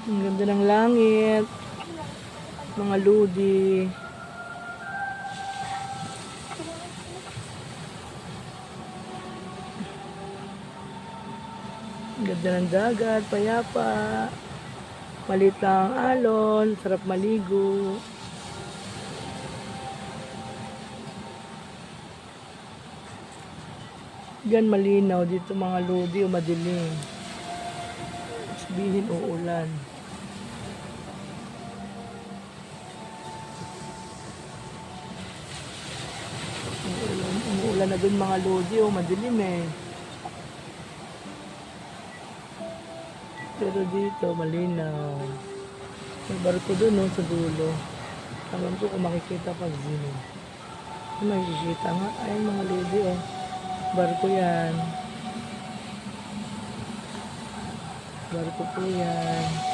Ang ganda ng langit. Mga lodi. Ang ganda ng dagat, payapa. Maliit lang ang alon, sarap maligo. Diyan malinaw, dito mga lodi o madilim. Sabihin uulan. Umuulan na dun mga lodi o madilim eh. Pero dito malinaw. May barko dun no, sa dulo. Alam ko kung makikita pag zoom. Makikita nga. Ayun mga lodi oh. Barko yan. Barko po yan.